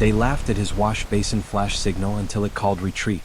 They laughed at his wash basin flash signal until it called retreat.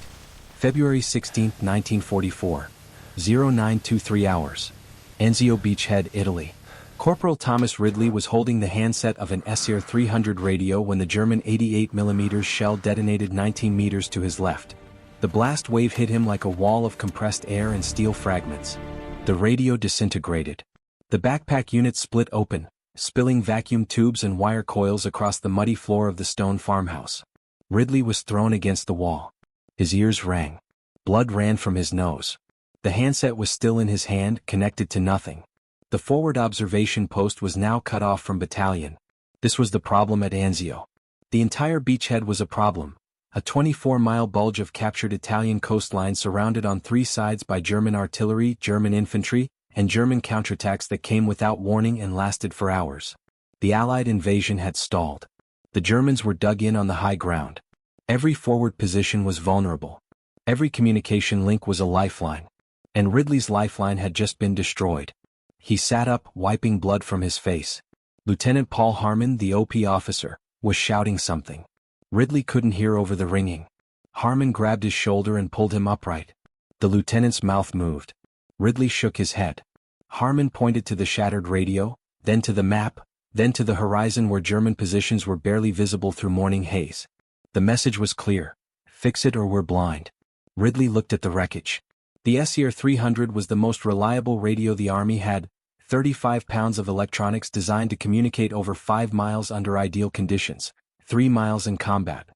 February 16, 1944. 0923 hours. Anzio Beachhead, Italy. Corporal Thomas Ridley was holding the handset of an SR 300 radio when the German 88mm shell detonated 19 meters to his left. The blast wave hit him like a wall of compressed air and steel fragments. The radio disintegrated. The backpack unit split open, spilling vacuum tubes and wire coils across the muddy floor of the stone farmhouse. Ridley was thrown against the wall. His ears rang. Blood ran from his nose. The handset was still in his hand, connected to nothing. The forward observation post was now cut off from battalion. This was the problem at Anzio. The entire beachhead was a problem. A 24-mile bulge of captured Italian coastline surrounded on three sides by German artillery, German infantry, and German counterattacks that came without warning and lasted for hours. The Allied invasion had stalled. The Germans were dug in on the high ground. Every forward position was vulnerable. Every communication link was a lifeline. And Ridley's lifeline had just been destroyed. He sat up, wiping blood from his face. Lieutenant Paul Harmon, the OP officer, was shouting something. Ridley couldn't hear over the ringing. Harmon grabbed his shoulder and pulled him upright. The lieutenant's mouth moved. Ridley shook his head. Harmon pointed to the shattered radio, then to the map, then to the horizon where German positions were barely visible through morning haze. The message was clear. Fix it or we're blind. Ridley looked at the wreckage. The SR 300 was the most reliable radio the Army had, 35 pounds of electronics designed to communicate over 5 miles under ideal conditions, 3 miles in combat.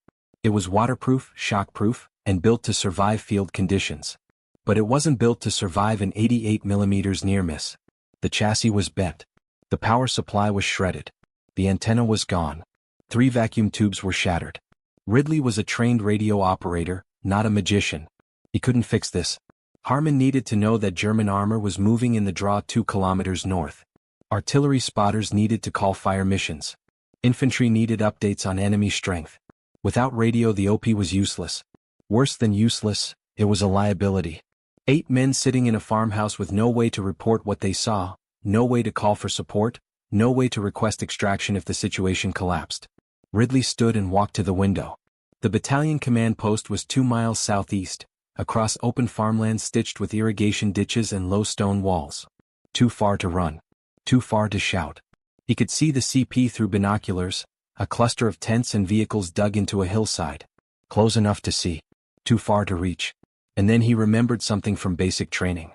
It was waterproof, shockproof, and built to survive field conditions. But it wasn't built to survive an 88mm near-miss. The chassis was bent. The power supply was shredded. The antenna was gone. 3 vacuum tubes were shattered. Ridley was a trained radio operator, not a magician. He couldn't fix this. Harmon needed to know that German armor was moving in the draw 2 kilometers north. Artillery spotters needed to call fire missions. Infantry needed updates on enemy strength. Without radio, the OP was useless. Worse than useless, it was a liability. 8 men sitting in a farmhouse with no way to report what they saw, no way to call for support, no way to request extraction if the situation collapsed. Ridley stood and walked to the window. The battalion command post was 2 miles southeast, across open farmland stitched with irrigation ditches and low stone walls. Too far to run. Too far to shout. He could see the CP through binoculars, a cluster of tents and vehicles dug into a hillside. Close enough to see. Too far to reach. And then he remembered something from basic training.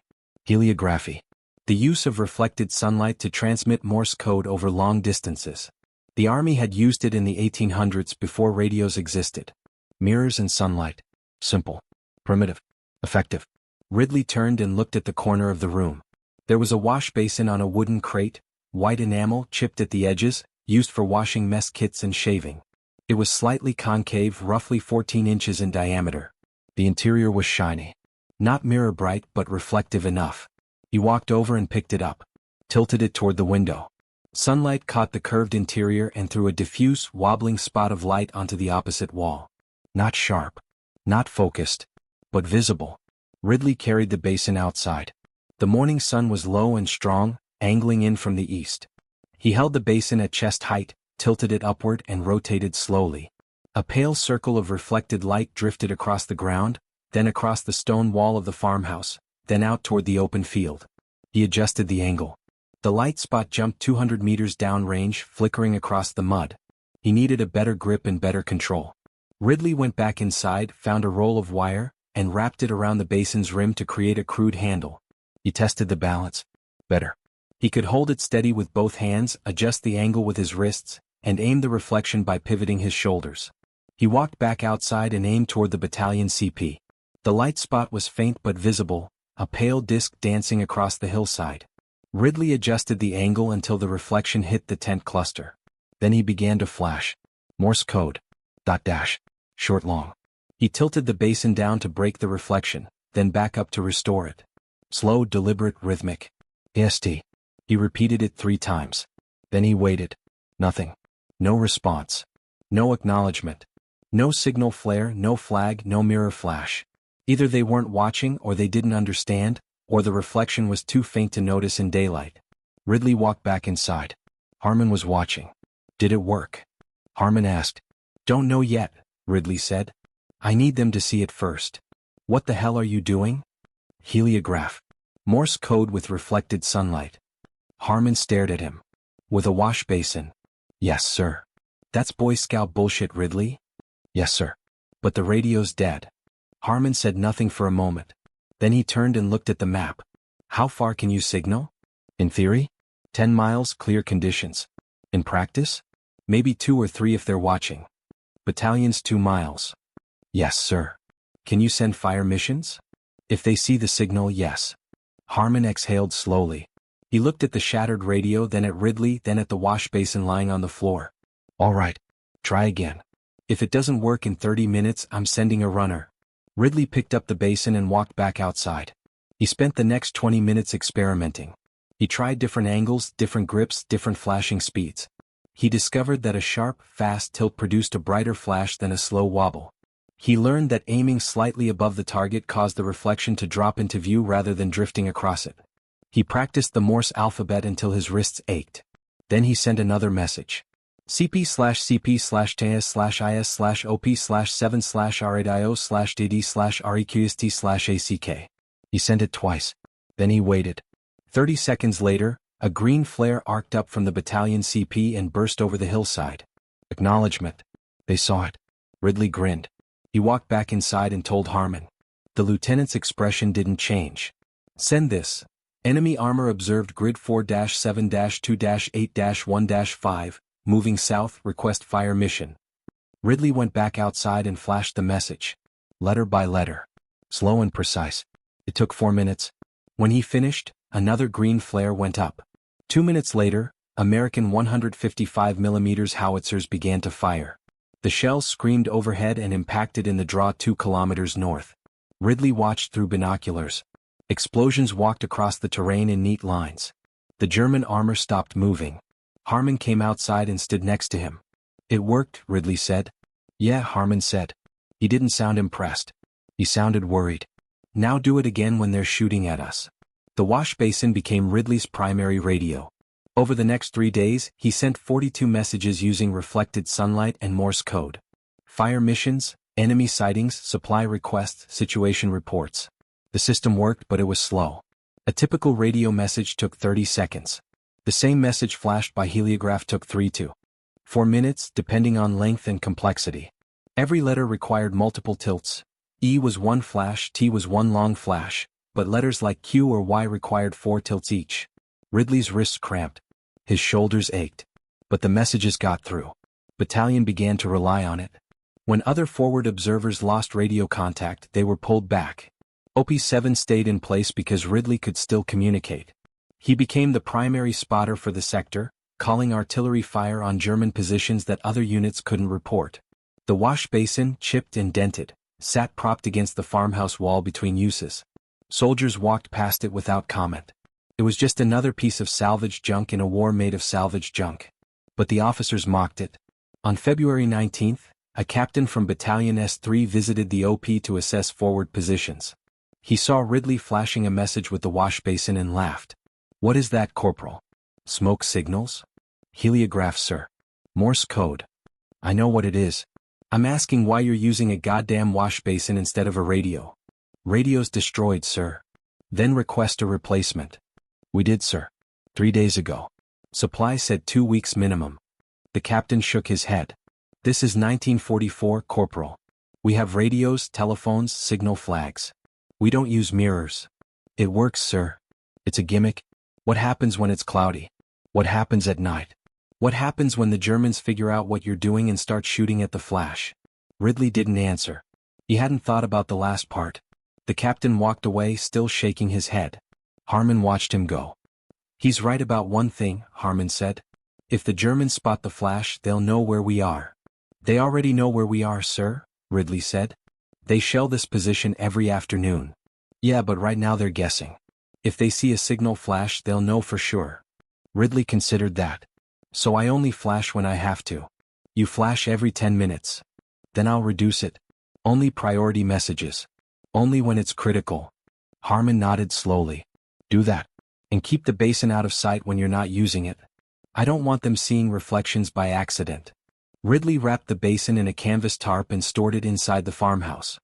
Heliography. The use of reflected sunlight to transmit Morse code over long distances. The Army had used it in the 1800s before radios existed. Mirrors and sunlight. Simple. Primitive. Effective. Ridley turned and looked at the corner of the room. There was a wash basin on a wooden crate, white enamel chipped at the edges, used for washing mess kits and shaving. It was slightly concave, roughly 14 inches in diameter. The interior was shiny. Not mirror bright, but reflective enough. He walked over and picked it up. Tilted it toward the window. Sunlight caught the curved interior and threw a diffuse, wobbling spot of light onto the opposite wall. Not sharp. Not focused. But visible. Ridley carried the basin outside. The morning sun was low and strong, angling in from the east. He held the basin at chest height, tilted it upward and rotated slowly. A pale circle of reflected light drifted across the ground, then across the stone wall of the farmhouse, then out toward the open field. He adjusted the angle. The light spot jumped 200 meters downrange, flickering across the mud. He needed a better grip and better control. Ridley went back inside, found a roll of wire, and wrapped it around the basin's rim to create a crude handle. He tested the balance. Better. He could hold it steady with both hands, adjust the angle with his wrists, and aim the reflection by pivoting his shoulders. He walked back outside and aimed toward the battalion CP. The light spot was faint but visible, a pale disk dancing across the hillside. Ridley adjusted the angle until the reflection hit the tent cluster. Then he began to flash. Morse code. Dot dash. Short long. He tilted the basin down to break the reflection, then back up to restore it. Slow, deliberate, rhythmic. EST. He repeated it 3 times. Then he waited. Nothing. No response. No acknowledgement. No signal flare, no flag, no mirror flash. Either they weren't watching or they didn't understand, or the reflection was too faint to notice in daylight. Ridley walked back inside. Harmon was watching. Did it work? Harmon asked. Don't know yet, Ridley said. I need them to see it first. What the hell are you doing? Heliograph. Morse code with reflected sunlight. Harmon stared at him. With a wash basin. Yes, sir. That's Boy Scout bullshit, Ridley? Yes, sir. But the radio's dead. Harmon said nothing for a moment. Then he turned and looked at the map. How far can you signal? In theory? 10 miles, clear conditions. In practice? Maybe 2 or 3 if they're watching. Battalion's 2 miles. Yes, sir. Can you send fire missions? If they see the signal, yes. Harmon exhaled slowly. He looked at the shattered radio, then at Ridley, then at the wash basin lying on the floor. All right. Try again. If it doesn't work in 30 minutes, I'm sending a runner. Ridley picked up the basin and walked back outside. He spent the next 20 minutes experimenting. He tried different angles, different grips, different flashing speeds. He discovered that a sharp, fast tilt produced a brighter flash than a slow wobble. He learned that aiming slightly above the target caused the reflection to drop into view rather than drifting across it. He practiced the Morse alphabet until his wrists ached. Then he sent another message. CP/CP/TS/IS/OP/7/RADIO/DD/REQST/ACK. He sent it twice. Then he waited. 30 seconds later, a green flare arced up from the battalion CP and burst over the hillside. Acknowledgement. They saw it. Ridley grinned. He walked back inside and told Harmon. The lieutenant's expression didn't change. Send this. Enemy armor observed grid 4-7-2-8-1-5, moving south, request fire mission. Ridley went back outside and flashed the message. Letter by letter. Slow and precise. It took 4 minutes. When he finished, another green flare went up. 2 minutes later, American 155mm howitzers began to fire. The shells screamed overhead and impacted in the draw 2 kilometers north. Ridley watched through binoculars. Explosions walked across the terrain in neat lines. The German armor stopped moving. Harmon came outside and stood next to him. It worked, Ridley said. Yeah, Harmon said. He didn't sound impressed. He sounded worried. Now do it again when they're shooting at us. The wash basin became Ridley's primary radio. Over the next 3 days, he sent 42 messages using reflected sunlight and Morse code. Fire missions, enemy sightings, supply requests, situation reports. The system worked, but it was slow. A typical radio message took 30 seconds. The same message flashed by heliograph took 3 to 4 minutes, depending on length and complexity. Every letter required multiple tilts. E was 1 flash, T was 1 long flash, but letters like Q or Y required 4 tilts each. Ridley's wrists cramped. His shoulders ached. But the messages got through. Battalion began to rely on it. When other forward observers lost radio contact, they were pulled back. OP-7 stayed in place because Ridley could still communicate. He became the primary spotter for the sector, calling artillery fire on German positions that other units couldn't report. The wash basin, chipped and dented, sat propped against the farmhouse wall between uses. Soldiers walked past it without comment. It was just another piece of salvaged junk in a war made of salvaged junk. But the officers mocked it. On February 19th, a captain from Battalion S3 visited the OP to assess forward positions. He saw Ridley flashing a message with the wash basin and laughed. What is that, Corporal? Smoke signals? Heliograph, sir. Morse code. I know what it is. I'm asking why you're using a goddamn wash basin instead of a radio. Radio's destroyed, sir. Then request a replacement. We did, sir. 3 days ago. Supply said 2 weeks minimum. The captain shook his head. This is 1944, Corporal. We have radios, telephones, signal flags. We don't use mirrors. It works, sir. It's a gimmick. What happens when it's cloudy? What happens at night? What happens when the Germans figure out what you're doing and start shooting at the flash? Ridley didn't answer. He hadn't thought about the last part. The captain walked away, still shaking his head. Harmon watched him go. He's right about one thing, Harmon said. If the Germans spot the flash, they'll know where we are. They already know where we are, sir, Ridley said. They shell this position every afternoon. Yeah, but right now they're guessing. If they see a signal flash, they'll know for sure. Ridley considered that. So I only flash when I have to. You flash every 10 minutes. Then I'll reduce it. Only priority messages. Only when it's critical. Harmon nodded slowly. Do that. And keep the basin out of sight when you're not using it. I don't want them seeing reflections by accident. Ridley wrapped the basin in a canvas tarp and stored it inside the farmhouse.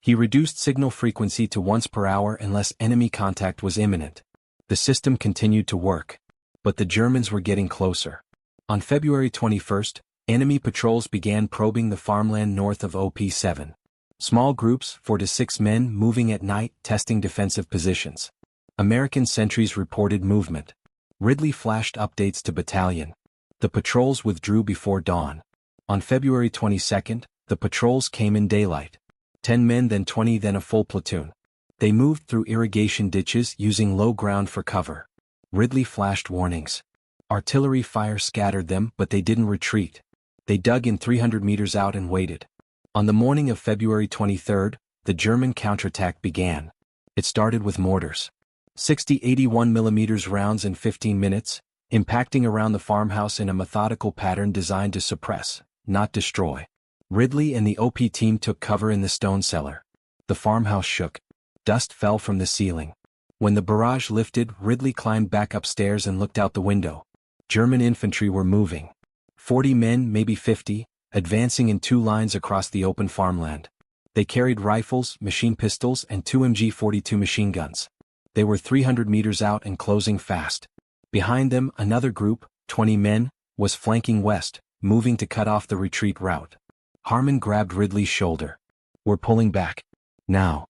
He reduced signal frequency to once per hour unless enemy contact was imminent. The system continued to work. But the Germans were getting closer. On February 21st, enemy patrols began probing the farmland north of OP7. Small groups, 4 to 6 men, moving at night, testing defensive positions. American sentries reported movement. Ridley flashed updates to battalion. The patrols withdrew before dawn. On February 22nd, the patrols came in daylight. 10 men, then 20, then a full platoon. They moved through irrigation ditches using low ground for cover. Ridley flashed warnings. Artillery fire scattered them, but they didn't retreat. They dug in 300 meters out and waited. On the morning of February 23rd, the German counterattack began. It started with mortars. 60 81mm rounds in 15 minutes, impacting around the farmhouse in a methodical pattern designed to suppress, not destroy. Ridley and the OP team took cover in the stone cellar. The farmhouse shook. Dust fell from the ceiling. When the barrage lifted, Ridley climbed back upstairs and looked out the window. German infantry were moving. 40 men, maybe 50, advancing in 2 lines across the open farmland. They carried rifles, machine pistols, and 2 MG-42 machine guns. They were 300 meters out and closing fast. Behind them, another group, 20 men, was flanking west, moving to cut off the retreat route. Harmon grabbed Ridley's shoulder. "We're pulling back. Now.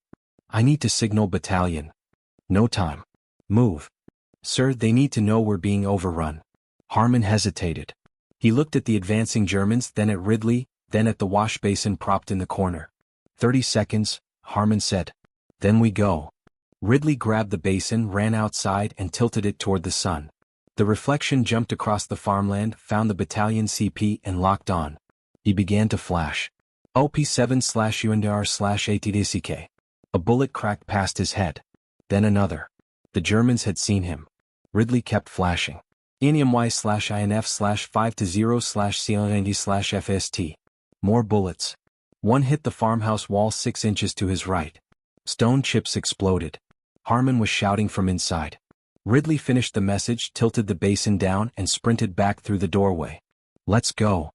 I need to signal battalion. No time. Move. Sir, they need to know we're being overrun." Harmon hesitated. He looked at the advancing Germans, then at Ridley, then at the wash basin propped in the corner. 30 seconds, Harmon said. "Then we go." Ridley grabbed the basin, ran outside, and tilted it toward the sun. The reflection jumped across the farmland, found the battalion CP, and locked on. He began to flash. OP7/UNDR/ATDCK. A bullet cracked past his head. Then another. The Germans had seen him. Ridley kept flashing. NMY/INF/5-0/CLND/FST. More bullets. One hit the farmhouse wall 6 inches to his right. Stone chips exploded. Harmon was shouting from inside. Ridley finished the message, tilted the basin down, and sprinted back through the doorway. "Let's go,"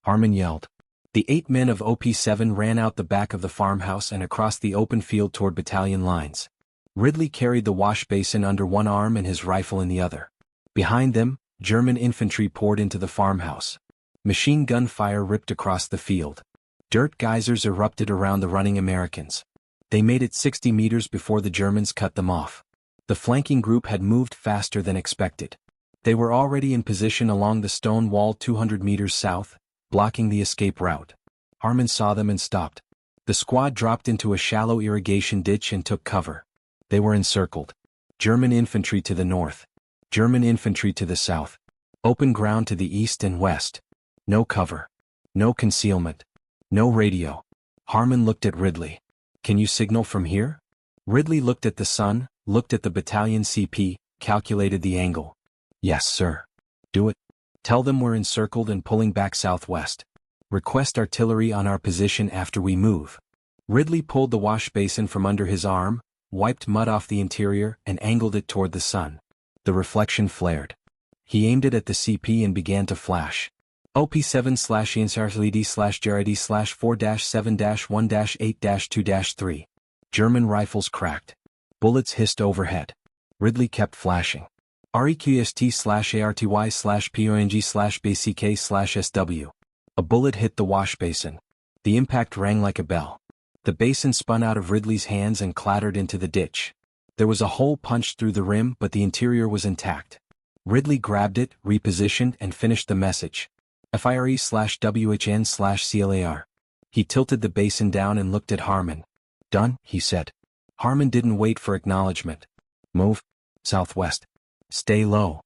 Harmon yelled. The 8 men of OP7 ran out the back of the farmhouse and across the open field toward battalion lines. Ridley carried the wash basin under one arm and his rifle in the other. Behind them, German infantry poured into the farmhouse. Machine gun fire ripped across the field. Dirt geysers erupted around the running Americans. They made it 60 meters before the Germans cut them off. The flanking group had moved faster than expected. They were already in position along the stone wall 200 meters south, blocking the escape route. Harmon saw them and stopped. The squad dropped into a shallow irrigation ditch and took cover. They were encircled. German infantry to the north. German infantry to the south. Open ground to the east and west. No cover. No concealment. No radio. Harmon looked at Ridley. "Can you signal from here?" Ridley looked at the sun, looked at the battalion CP, calculated the angle. "Yes, sir." "Do it. Tell them we're encircled and pulling back southwest. Request artillery on our position after we move." Ridley pulled the wash basin from under his arm, wiped mud off the interior, and angled it toward the sun. The reflection flared. He aimed it at the CP and began to flash. OP7/ENCRLD/4-7-1-8-2-3. German rifles cracked. Bullets hissed overhead. Ridley kept flashing. REQST/ARTY/PONG/BCK/SW. A bullet hit the wash basin. The impact rang like a bell. The basin spun out of Ridley's hands and clattered into the ditch. There was a hole punched through the rim, but the interior was intact. Ridley grabbed it, repositioned, and finished the message. FIRE/WHN/CLAR. He tilted the basin down and looked at Harmon. "Done," he said. Harmon didn't wait for acknowledgement. "Move. Southwest. Stay low."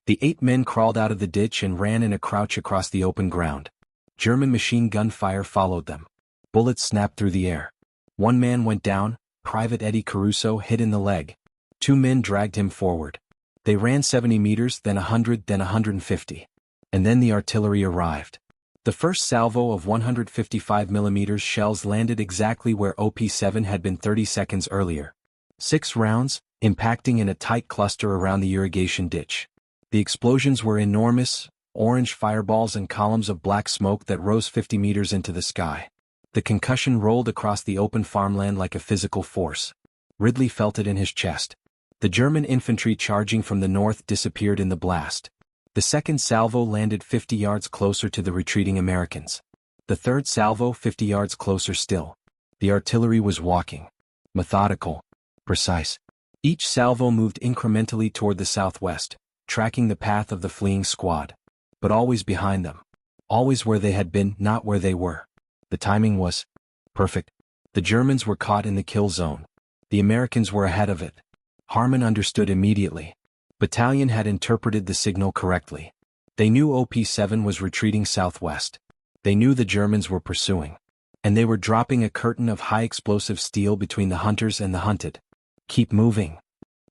The 8 men crawled out of the ditch and ran in a crouch across the open ground. German machine gun fire followed them. Bullets snapped through the air. 1 man went down, Private Eddie Caruso, hit in the leg. 2 men dragged him forward. They ran 70 meters, then 100, then 150. And then the artillery arrived. The first salvo of 155mm shells landed exactly where OP7 had been 30 seconds earlier. 6 rounds, impacting in a tight cluster around the irrigation ditch. The explosions were enormous, orange fireballs and columns of black smoke that rose 50 meters into the sky. The concussion rolled across the open farmland like a physical force. Ridley felt it in his chest. The German infantry charging from the north disappeared in the blast. The second salvo landed 50 yards closer to the retreating Americans. The third salvo 50 yards closer still. The artillery was walking. Methodical. Precise. Each salvo moved incrementally toward the southwest, tracking the path of the fleeing squad. But always behind them. Always where they had been, not where they were. The timing was perfect. The Germans were caught in the kill zone. The Americans were ahead of it. Harmon understood immediately. Battalion had interpreted the signal correctly. They knew OP-7 was retreating southwest. They knew the Germans were pursuing. And they were dropping a curtain of high-explosive steel between the hunters and the hunted. "Keep moving,"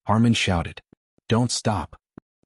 Harmon shouted. "Don't stop."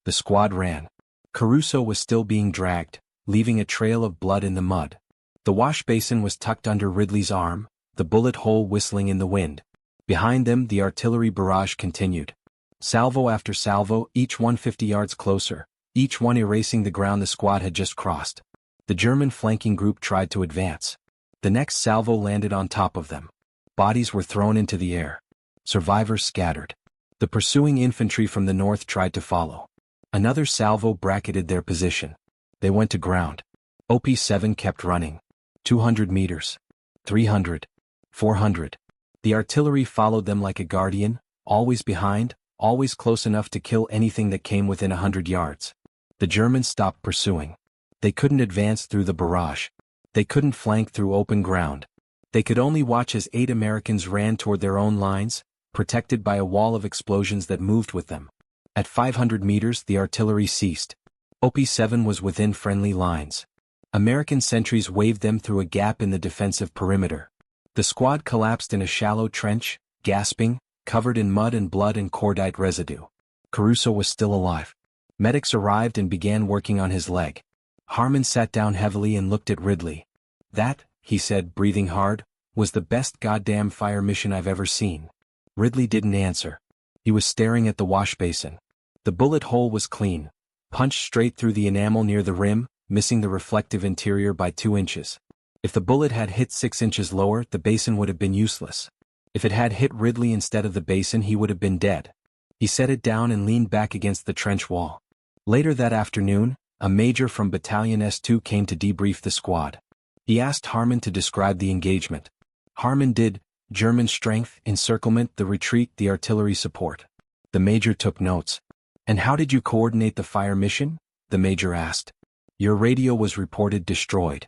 The squad ran. Caruso was still being dragged, leaving a trail of blood in the mud. The wash basin was tucked under Ridley's arm, the bullet hole whistling in the wind. Behind them, the artillery barrage continued. Salvo after salvo, each 150 yards closer, each one erasing the ground the squad had just crossed. The German flanking group tried to advance. The next salvo landed on top of them. Bodies were thrown into the air. Survivors scattered. The pursuing infantry from the north tried to follow. Another salvo bracketed their position. They went to ground. OP-7 kept running. 200 meters. 300. 400. The artillery followed them like a guardian, always behind, always close enough to kill anything that came within 100 yards. The Germans stopped pursuing. They couldn't advance through the barrage. They couldn't flank through open ground. They could only watch as 8 Americans ran toward their own lines, protected by a wall of explosions that moved with them. At 500 meters, the artillery ceased. OP-7 was within friendly lines. American sentries waved them through a gap in the defensive perimeter. The squad collapsed in a shallow trench, gasping, covered in mud and blood and cordite residue. Caruso was still alive. Medics arrived and began working on his leg. Harmon sat down heavily and looked at Ridley. "That," he said, breathing hard, "was the best goddamn fire mission I've ever seen." Ridley didn't answer. He was staring at the wash basin. The bullet hole was clean, punched straight through the enamel near the rim, missing the reflective interior by 2 inches. If the bullet had hit 6 inches lower, the basin would have been useless. If it had hit Ridley instead of the basin, he would have been dead. He set it down and leaned back against the trench wall. Later that afternoon, a major from Battalion S2 came to debrief the squad. He asked Harmon to describe the engagement. Harmon did: German strength, encirclement, the retreat, the artillery support. The major took notes. "And how did you coordinate the fire mission?" the major asked. "Your radio was reported destroyed."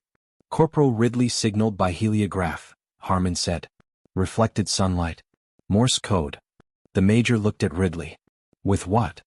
Corporal Ridley signaled by heliograph, Harmon said. "Reflected sunlight. Morse code." The major looked at Ridley. "With what?"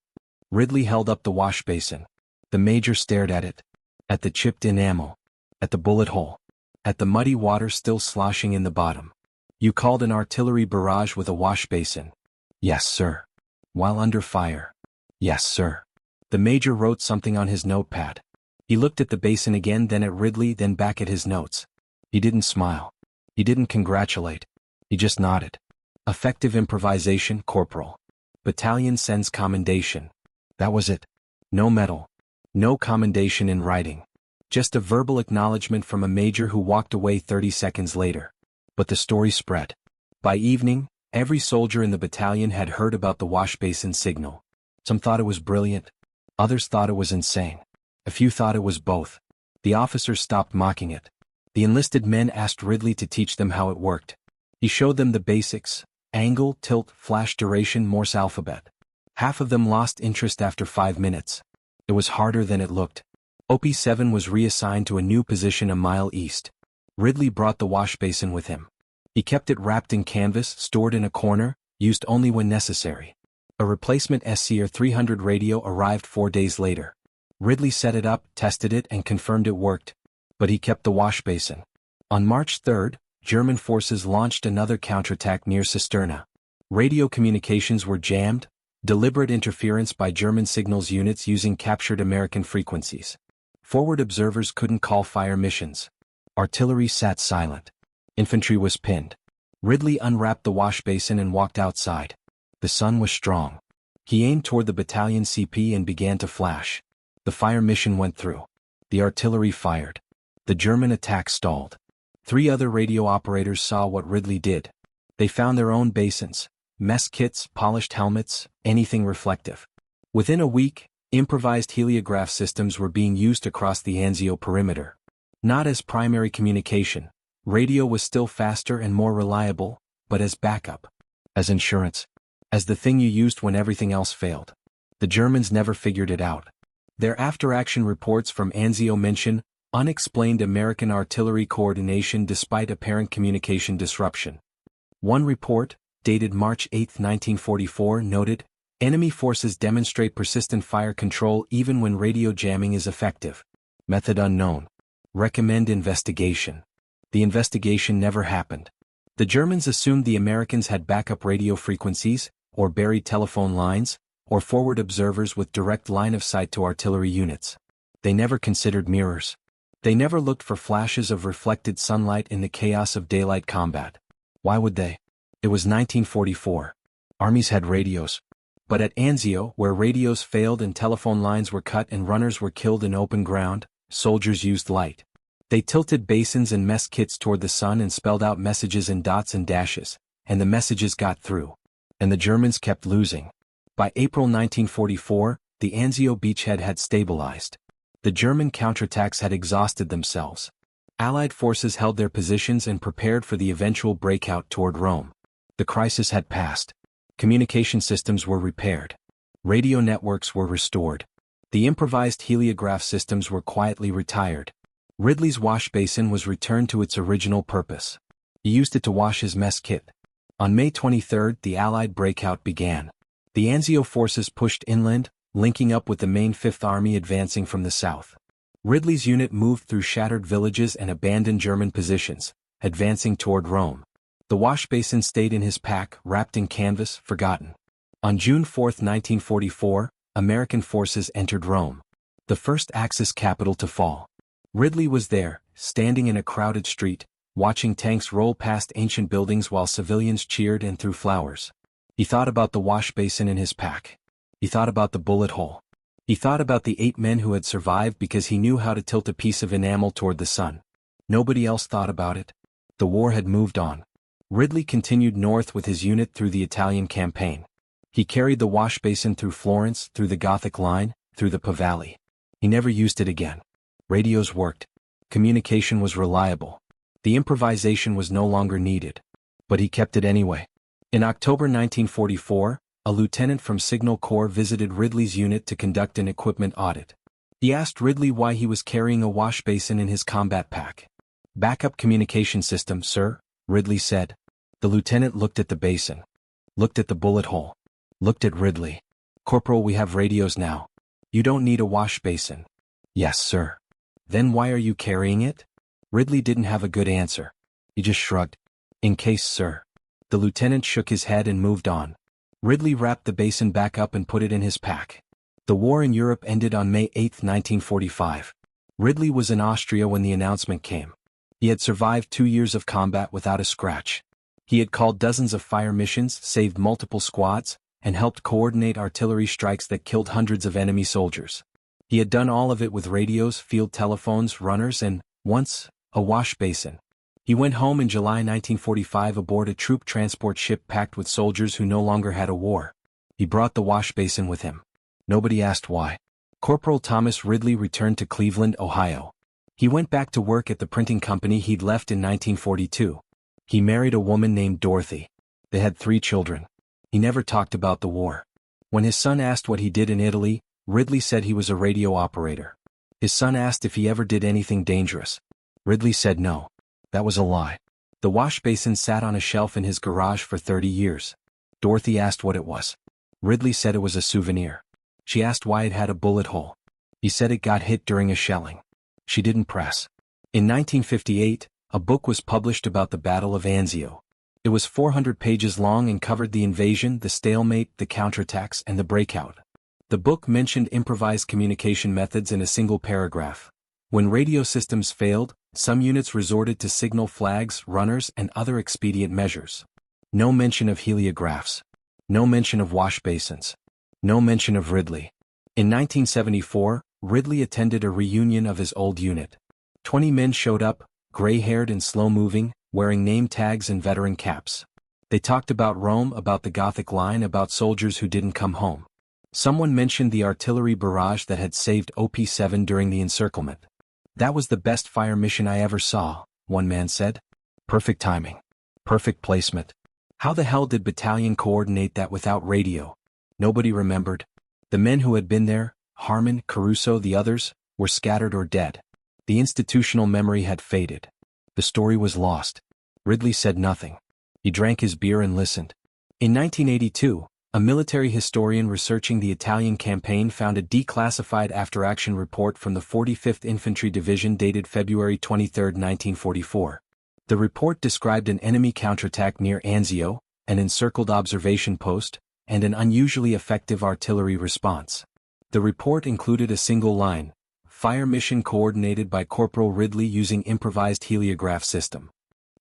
Ridley held up the wash basin. The major stared at it. At the chipped enamel. At the bullet hole. At the muddy water still sloshing in the bottom. "You called an artillery barrage with a wash basin?" "Yes, sir." "While under fire?" "Yes, sir." The major wrote something on his notepad. He looked at the basin again, then at Ridley, then back at his notes. He didn't smile. He didn't congratulate. He just nodded. "Effective improvisation, Corporal. Battalion sends commendation." That was it. No medal. No commendation in writing. Just a verbal acknowledgement from a major who walked away 30 seconds later. But the story spread. By evening, every soldier in the battalion had heard about the wash basin signal. Some thought it was brilliant. Others thought it was insane. A few thought it was both. The officers stopped mocking it. The enlisted men asked Ridley to teach them how it worked. He showed them the basics: angle, tilt, flash, duration, Morse alphabet. Half of them lost interest after 5 minutes. It was harder than it looked. OP-7 was reassigned to a new position a mile east. Ridley brought the wash basin with him. He kept it wrapped in canvas, stored in a corner, used only when necessary. A replacement SCR-300 radio arrived 4 days later. Ridley set it up, tested it, and confirmed it worked. But he kept the wash basin. On March 3, German forces launched another counterattack near Cisterna. Radio communications were jammed, deliberate interference by German signals units using captured American frequencies. Forward observers couldn't call fire missions. Artillery sat silent. Infantry was pinned. Ridley unwrapped the wash basin and walked outside. The sun was strong. He aimed toward the battalion CP and began to flash. The fire mission went through. The artillery fired. The German attack stalled. 3 other radio operators saw what Ridley did. They found their own basins, mess kits, polished helmets, anything reflective. Within a week, improvised heliograph systems were being used across the Anzio perimeter. Not as primary communication, radio was still faster and more reliable, but as backup, as insurance, as the thing you used when everything else failed. The Germans never figured it out. Their after-action reports from Anzio mention unexplained American artillery coordination despite apparent communication disruption. One report, dated March 8, 1944, noted, "Enemy forces demonstrate persistent fire control even when radio jamming is effective. Method unknown. Recommend investigation." The investigation never happened. The Germans assumed the Americans had backup radio frequencies, or buried telephone lines, or forward observers with direct line of sight to artillery units. They never considered mirrors. They never looked for flashes of reflected sunlight in the chaos of daylight combat. Why would they? It was 1944. Armies had radios. But at Anzio, where radios failed and telephone lines were cut and runners were killed in open ground, soldiers used light. They tilted basins and mess kits toward the sun and spelled out messages in dots and dashes, and the messages got through. And the Germans kept losing. By April 1944, the Anzio beachhead had stabilized. The German counterattacks had exhausted themselves. Allied forces held their positions and prepared for the eventual breakout toward Rome. The crisis had passed. Communication systems were repaired. Radio networks were restored. The improvised heliograph systems were quietly retired. Ridley's wash basin was returned to its original purpose. He used it to wash his mess kit. On May 23, the Allied breakout began. The Anzio forces pushed inland, linking up with the main Fifth Army advancing from the south. Ridley's unit moved through shattered villages and abandoned German positions, advancing toward Rome. The wash basin stayed in his pack, wrapped in canvas, forgotten. On June 4, 1944, American forces entered Rome, the first Axis capital to fall. Ridley was there, standing in a crowded street, watching tanks roll past ancient buildings while civilians cheered and threw flowers. He thought about the wash basin in his pack. He thought about the bullet hole. He thought about the 8 men who had survived because he knew how to tilt a piece of enamel toward the sun. Nobody else thought about it. The war had moved on. Ridley continued north with his unit through the Italian campaign. He carried the wash basin through Florence, through the Gothic line, through the Po Valley. He never used it again. Radios worked. Communication was reliable. The improvisation was no longer needed. But he kept it anyway. In October 1944, a lieutenant from Signal Corps visited Ridley's unit to conduct an equipment audit. He asked Ridley why he was carrying a wash basin in his combat pack. "Backup communication system, sir," Ridley said. The lieutenant looked at the basin. Looked at the bullet hole. Looked at Ridley. "Corporal, we have radios now. You don't need a wash basin." "Yes, sir." "Then why are you carrying it?" Ridley didn't have a good answer. He just shrugged. "In case, sir." The lieutenant shook his head and moved on. Ridley wrapped the basin back up and put it in his pack. The war in Europe ended on May 8, 1945. Ridley was in Austria when the announcement came. He had survived 2 years of combat without a scratch. He had called dozens of fire missions, saved multiple squads, and helped coordinate artillery strikes that killed hundreds of enemy soldiers. He had done all of it with radios, field telephones, runners, and, once, a wash basin. He went home in July 1945 aboard a troop transport ship packed with soldiers who no longer had a war. He brought the wash basin with him. Nobody asked why. Corporal Thomas Ridley returned to Cleveland, Ohio. He went back to work at the printing company he'd left in 1942. He married a woman named Dorothy. They had 3 children. He never talked about the war. When his son asked what he did in Italy, Ridley said he was a radio operator. His son asked if he ever did anything dangerous. Ridley said no. That was a lie. The wash basin sat on a shelf in his garage for 30 years. Dorothy asked what it was. Ridley said it was a souvenir. She asked why it had a bullet hole. He said it got hit during a shelling. She didn't press. In 1958, a book was published about the Battle of Anzio. It was 400 pages long and covered the invasion, the stalemate, the counterattacks, and the breakout. The book mentioned improvised communication methods in a single paragraph. When radio systems failed, some units resorted to signal flags, runners, and other expedient measures. No mention of heliographs. No mention of wash basins. No mention of Ridley. In 1974, Ridley attended a reunion of his old unit. 20 men showed up, gray-haired and slow-moving, wearing name tags and veteran caps. They talked about Rome, about the Gothic line, about soldiers who didn't come home. Someone mentioned the artillery barrage that had saved OP-7 during the encirclement. "That was the best fire mission I ever saw," one man said. "Perfect timing. Perfect placement. How the hell did battalion coordinate that without radio?" Nobody remembered. The men who had been there, Harmon, Caruso, the others, were scattered or dead. The institutional memory had faded. The story was lost. Ridley said nothing. He drank his beer and listened. In 1982, a military historian researching the Italian campaign found a declassified after-action report from the 45th Infantry Division dated February 23, 1944. The report described an enemy counterattack near Anzio, an encircled observation post, and an unusually effective artillery response. The report included a single line: "Fire mission coordinated by Corporal Ridley using improvised heliograph system."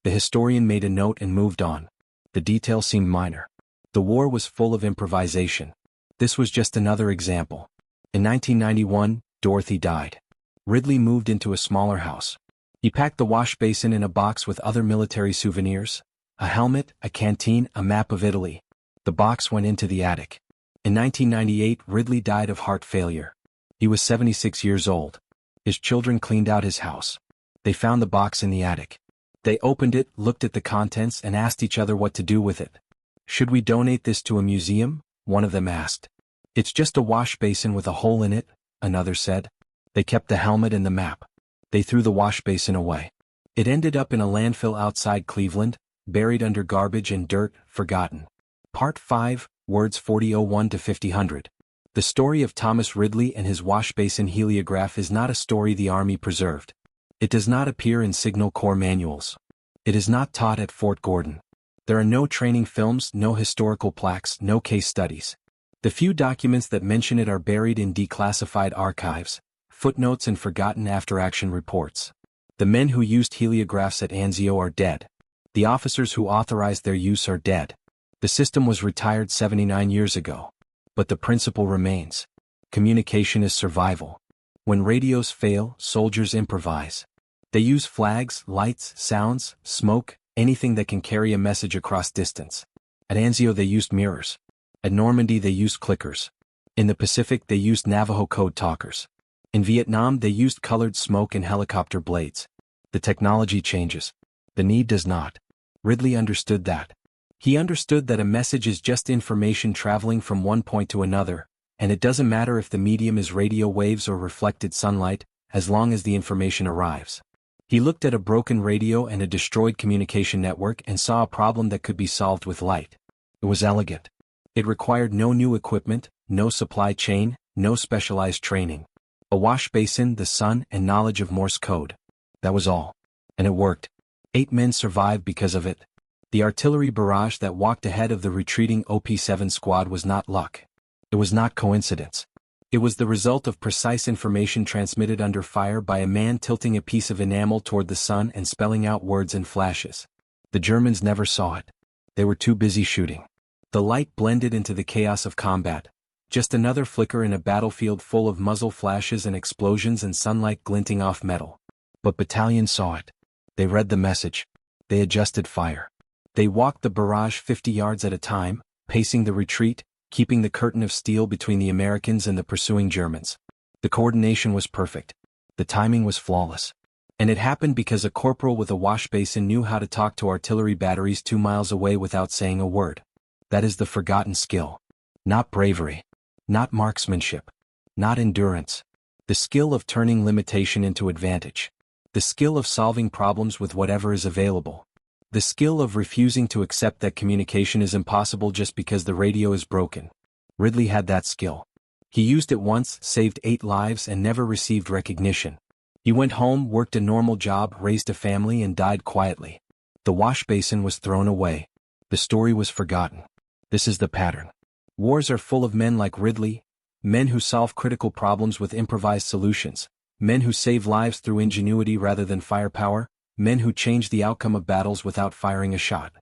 The historian made a note and moved on. The detail seemed minor. The war was full of improvisation. This was just another example. In 1991, Dorothy died. Ridley moved into a smaller house. He packed the wash basin in a box with other military souvenirs: a helmet, a canteen, a map of Italy. The box went into the attic. In 1998, Ridley died of heart failure. He was 76 years old. His children cleaned out his house. They found the box in the attic. They opened it, looked at the contents, and asked each other what to do with it. "Should we donate this to a museum?" one of them asked. "It's just a wash basin with a hole in it," another said. They kept the helmet and the map. They threw the wash basin away. It ended up in a landfill outside Cleveland, buried under garbage and dirt, forgotten. Part 5, words 4001 to 5000. The story of Thomas Ridley and his wash basin heliograph is not a story the Army preserved. It does not appear in Signal Corps manuals. It is not taught at Fort Gordon. There are no training films, no historical plaques, no case studies. The few documents that mention it are buried in declassified archives, footnotes, and forgotten after-action reports. The men who used heliographs at Anzio are dead. The officers who authorized their use are dead. The system was retired 79 years ago. But the principle remains. Communication is survival. When radios fail, soldiers improvise. They use flags, lights, sounds, smoke, anything that can carry a message across distance. At Anzio they used mirrors. At Normandy they used clickers. In the Pacific they used Navajo code talkers. In Vietnam they used colored smoke and helicopter blades. The technology changes. The need does not. Ridley understood that. He understood that a message is just information traveling from one point to another, and it doesn't matter if the medium is radio waves or reflected sunlight, as long as the information arrives. He looked at a broken radio and a destroyed communication network and saw a problem that could be solved with light. It was elegant. It required no new equipment, no supply chain, no specialized training. A wash basin, the sun, and knowledge of Morse code. That was all. And it worked. 8 men survived because of it. The artillery barrage that walked ahead of the retreating OP-7 squad was not luck. It was not coincidence. It was the result of precise information transmitted under fire by a man tilting a piece of enamel toward the sun and spelling out words in flashes. The Germans never saw it. They were too busy shooting. The light blended into the chaos of combat. Just another flicker in a battlefield full of muzzle flashes and explosions and sunlight glinting off metal. But battalions saw it. They read the message. They adjusted fire. They walked the barrage 50 yards at a time, pacing the retreat, keeping the curtain of steel between the Americans and the pursuing Germans. The coordination was perfect. The timing was flawless. And it happened because a corporal with a wash basin knew how to talk to artillery batteries 2 miles away without saying a word. That is the forgotten skill. Not bravery. Not marksmanship. Not endurance. The skill of turning limitation into advantage. The skill of solving problems with whatever is available. The skill of refusing to accept that communication is impossible just because the radio is broken. Ridley had that skill. He used it once, saved 8 lives, and never received recognition. He went home, worked a normal job, raised a family, and died quietly. The wash basin was thrown away. The story was forgotten. This is the pattern. Wars are full of men like Ridley, men who solve critical problems with improvised solutions, men who save lives through ingenuity rather than firepower, men who change the outcome of battles without firing a shot.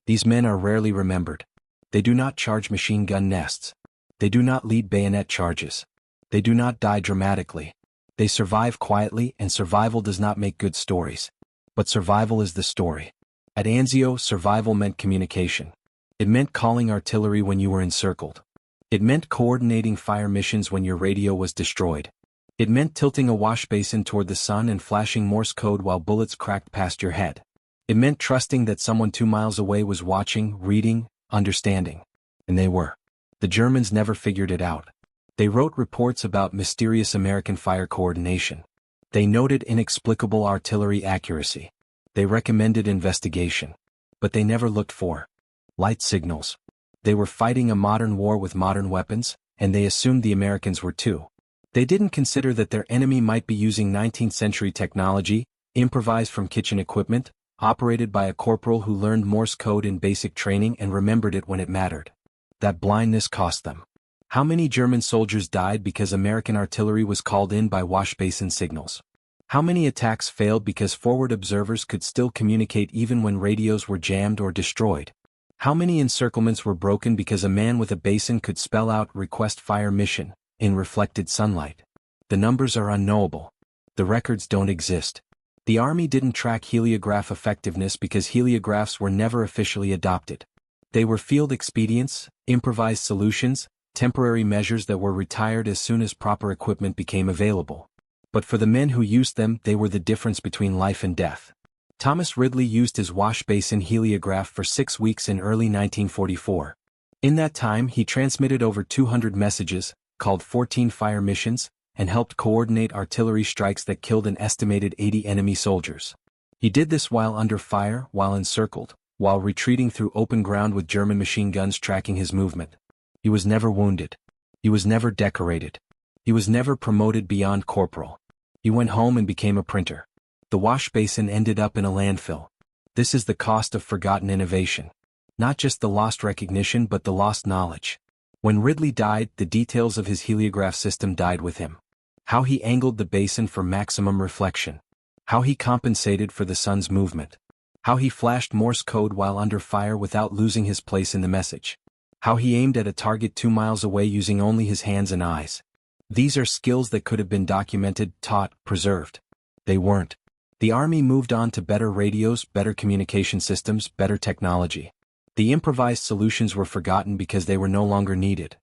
These men are rarely remembered. They do not charge machine gun nests. They do not lead bayonet charges. They do not die dramatically. They survive quietly, and survival does not make good stories. But survival is the story. At Anzio, survival meant communication. It meant calling artillery when you were encircled. It meant coordinating fire missions when your radio was destroyed. It meant tilting a wash basin toward the sun and flashing Morse code while bullets cracked past your head. It meant trusting that someone 2 miles away was watching, reading, understanding. And they were. The Germans never figured it out. They wrote reports about mysterious American fire coordination. They noted inexplicable artillery accuracy. They recommended investigation. But they never looked for light signals. They were fighting a modern war with modern weapons, and they assumed the Americans were too. They didn't consider that their enemy might be using 19th century technology, improvised from kitchen equipment, operated by a corporal who learned Morse code in basic training and remembered it when it mattered. That blindness cost them. How many German soldiers died because American artillery was called in by wash basin signals? How many attacks failed because forward observers could still communicate even when radios were jammed or destroyed? How many encirclements were broken because a man with a basin could spell out "request fire mission" in reflected sunlight? The numbers are unknowable. The records don't exist. The Army didn't track heliograph effectiveness because heliographs were never officially adopted. They were field expedients, improvised solutions, temporary measures that were retired as soon as proper equipment became available. But for the men who used them, they were the difference between life and death. Thomas Ridley used his wash basin heliograph for 6 weeks in early 1944. In that time, he transmitted over 200 messages, called 14 fire missions, and helped coordinate artillery strikes that killed an estimated 80 enemy soldiers. He did this while under fire, while encircled, while retreating through open ground with German machine guns tracking his movement. He was never wounded. He was never decorated. He was never promoted beyond corporal. He went home and became a printer. The wash basin ended up in a landfill. This is the cost of forgotten innovation. Not just the lost recognition but the lost knowledge. When Ridley died, the details of his heliograph system died with him. How he angled the basin for maximum reflection. How he compensated for the sun's movement. How he flashed Morse code while under fire without losing his place in the message. How he aimed at a target 2 miles away using only his hands and eyes. These are skills that could have been documented, taught, preserved. They weren't. The Army moved on to better radios, better communication systems, better technology. The improvised solutions were forgotten because they were no longer needed.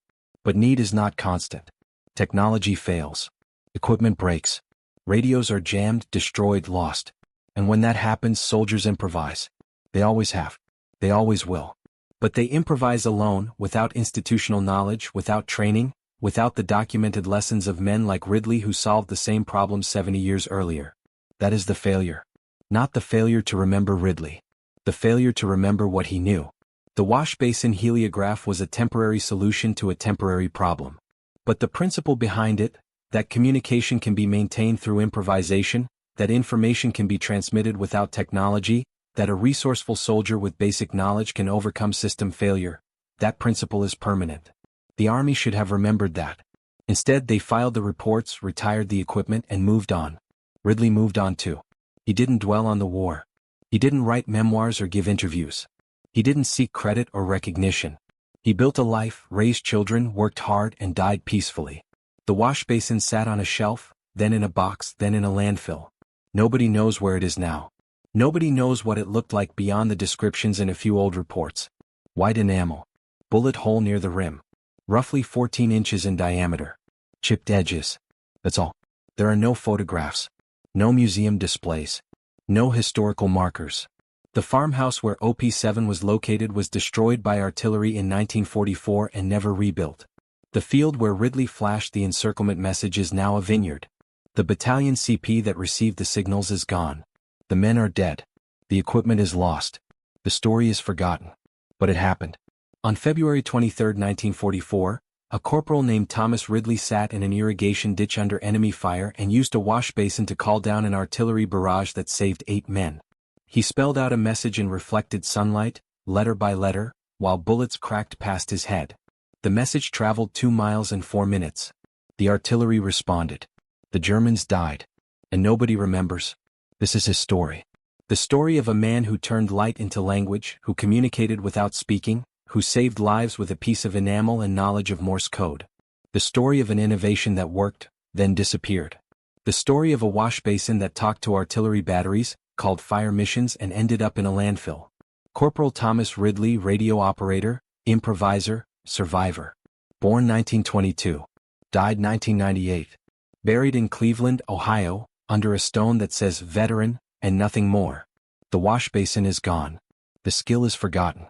But need is not constant. Technology fails. Equipment breaks. Radios are jammed, destroyed, lost. And when that happens, soldiers improvise. They always have. They always will. But they improvise alone, without institutional knowledge, without training, without the documented lessons of men like Ridley who solved the same problem 70 years earlier. That is the failure. Not the failure to remember Ridley. The failure to remember what he knew. The wash basin heliograph was a temporary solution to a temporary problem. But the principle behind it, that communication can be maintained through improvisation, that information can be transmitted without technology, that a resourceful soldier with basic knowledge can overcome system failure, that principle is permanent. The Army should have remembered that. Instead, they filed the reports, retired the equipment, and moved on. Ridley moved on too. He didn't dwell on the war. He didn't write memoirs or give interviews. He didn't seek credit or recognition. He built a life, raised children, worked hard, and died peacefully. The wash basin sat on a shelf, then in a box, then in a landfill. Nobody knows where it is now. Nobody knows what it looked like beyond the descriptions in a few old reports. White enamel. Bullet hole near the rim. Roughly 14 inches in diameter. Chipped edges. That's all. There are no photographs. No museum displays. No historical markers. The farmhouse where OP-7 was located was destroyed by artillery in 1944 and never rebuilt. The field where Ridley flashed the encirclement message is now a vineyard. The battalion CP that received the signals is gone. The men are dead. The equipment is lost. The story is forgotten. But it happened. On February 23, 1944, a corporal named Thomas Ridley sat in an irrigation ditch under enemy fire and used a wash basin to call down an artillery barrage that saved 8 men. He spelled out a message in reflected sunlight, letter by letter, while bullets cracked past his head. The message traveled 2 miles in 4 minutes. The artillery responded. The Germans died. And nobody remembers. This is his story. The story of a man who turned light into language, who communicated without speaking, who saved lives with a piece of enamel and knowledge of Morse code. The story of an innovation that worked, then disappeared. The story of a wash basin that talked to artillery batteries, called fire missions and ended up in a landfill. Corporal Thomas Ridley, radio operator, improviser, survivor. Born 1922. Died 1998. Buried in Cleveland, Ohio, under a stone that says veteran, and nothing more. The wash basin is gone. The skill is forgotten.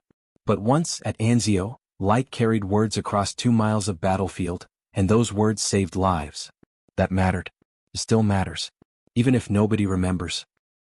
But once, at Anzio, light carried words across 2 miles of battlefield, and those words saved lives. That mattered. Still matters. Even if nobody remembers.